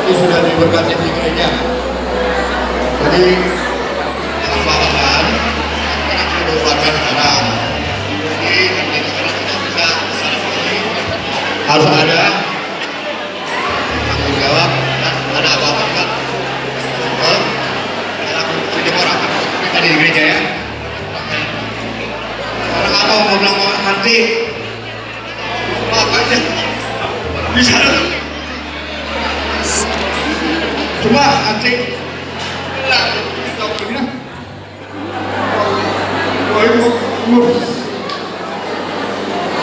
ini sudah diberkati di gereja. Jadi kesepakatan keluarga sekarang. Jadi nanti sekarang tidak bisa harus ada tanggung jawab dan ada apa-apa kan? Jadi orang tadi di gereja ya. Orang apa mau bilang nanti makanya bisa cuma nanti lah kita punya umur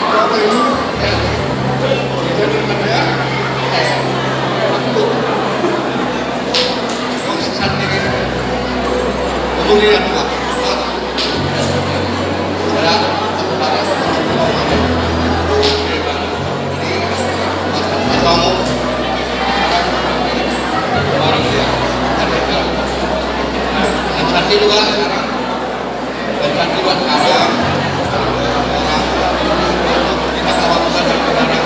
apa ini jadi ya kalau sesat ini kemudian Pak nanti juga sekarang dan nanti buat sekarang kita kawasan dan negara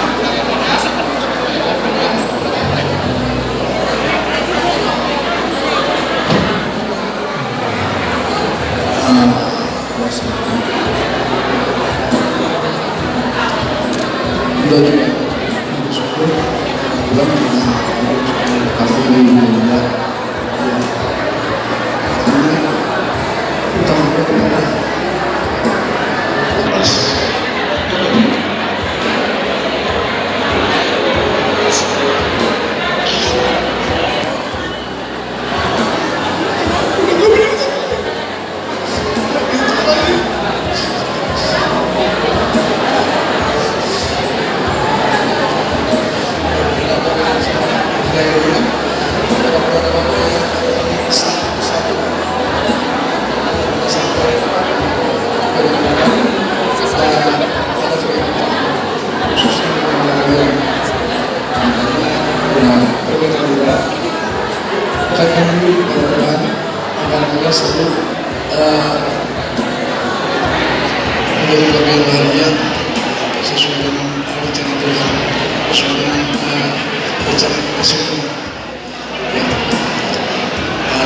menjadi bagian bahagia sesuai dengan rencana Tuhan, sesuai dengan rencana kasih-Nya.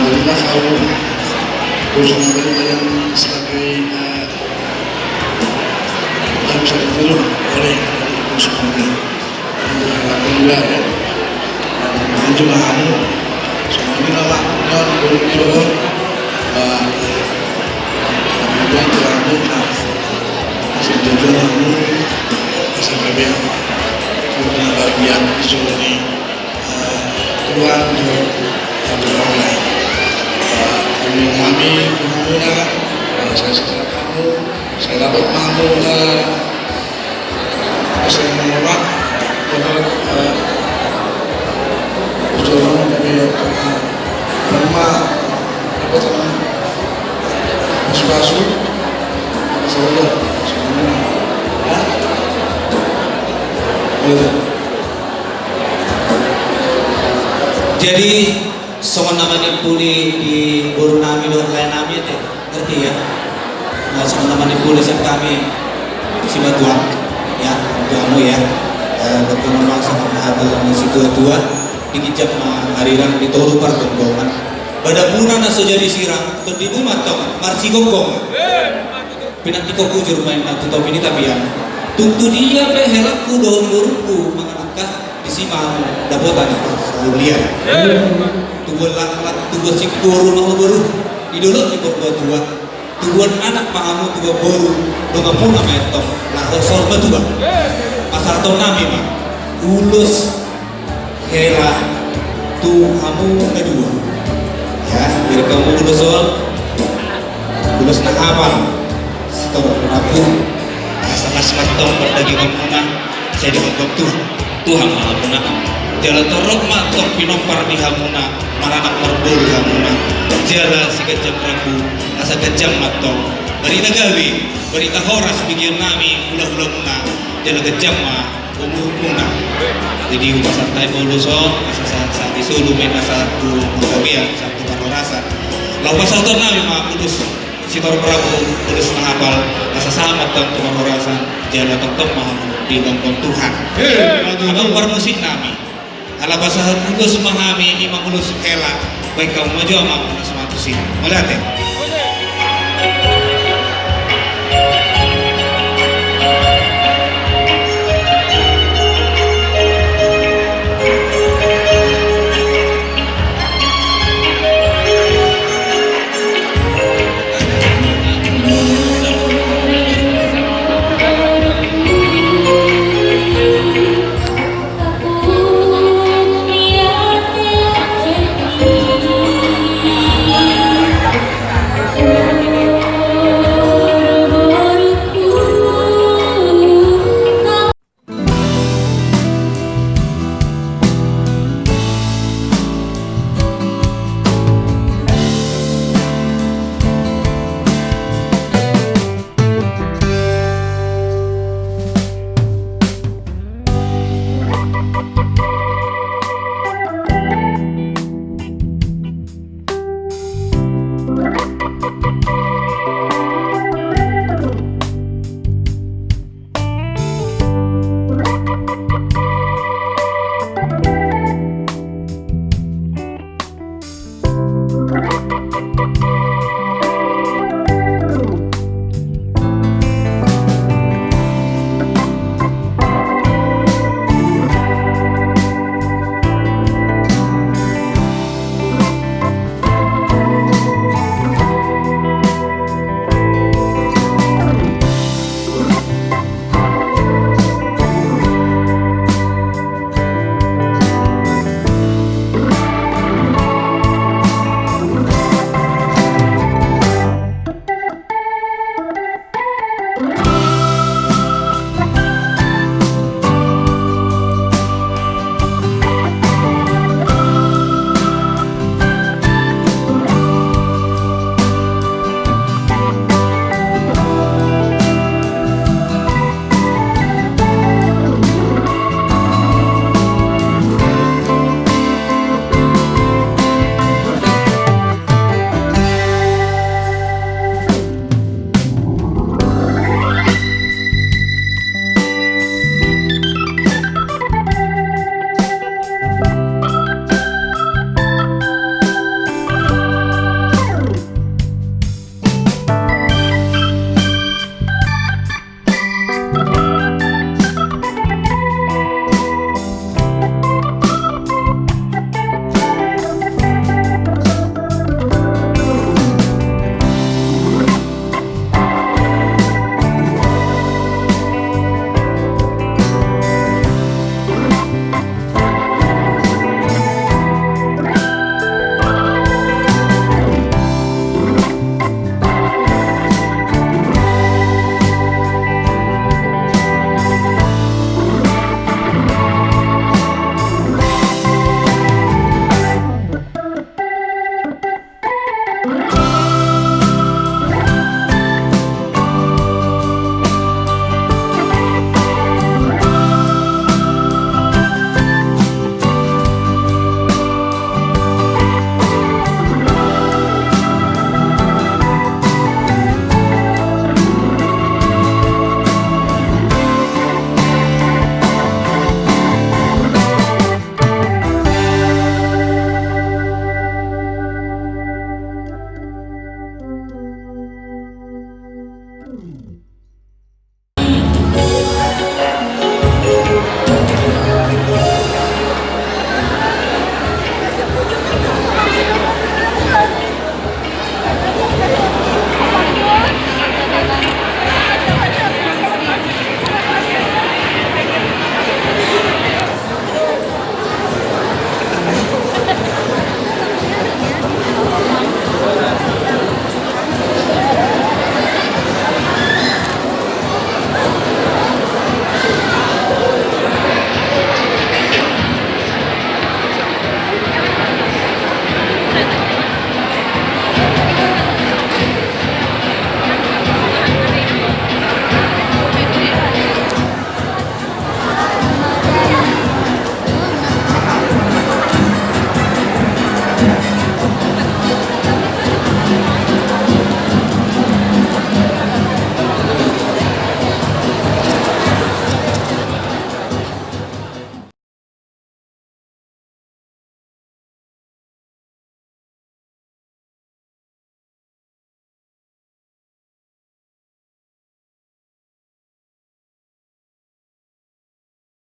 Jadilah kalau bersama dengan yang sebagai yang bisa ditiru oleh semuanya. Alhamdulillah ya. Dan juga kamu semuanya lah dan begitu. Kemudian kamu setuju kamu sampai kemudian bagian disuruh di Tuhan untuk online. Kami kemudian saya setelah kamu saya dapat mahu saya menolak dengan perjalanan dari rumah dapat masuk saya jadi soal namanya pulih di Bornami dan lain namanya teh ngerti ya. Nah soal namanya pulih kami si batuan ya kamu ya dokter memang sangat ada si tua-tua dikijab hariran di toru pergonggongan pada puna na sejadi sirang terdibu matong marsi gonggong pinat tiko kujur main natu tau ini tapi ya tuntu dia pe helakku dohon burukku menganakah disimang dapotan selalu liar tubuh lak-lak tubuh sikuru mau baru idolot di berbuat tua tubuh anak pahamu tubuh baru dengan puna metong lah kosor betul asal tau nami mah ulus hela tu kamu kedua ya biar kamu ulus nak apa setor aku asal matong berdagi kamu saya dihongkong Tuhan maha puna jala torok matong pinompar di hamuna maranak merburu hamuna jala si kejam ragu asa kejam matong berita gawi berita horas bikin nami hula-hula muna jala kejam mah umur muna jadi rumah santai boluso asa saat disulu mena satu mengkabian satu rasa lawan satu nami mah kudus si tor prabu kudus menghafal asa sama tentang rasa jala tetap mah di longkong Tuhan abang permusik nami Alabas sa ulus mahami ni mangulus kela. Baik kau maju ama sama tusi. Malihat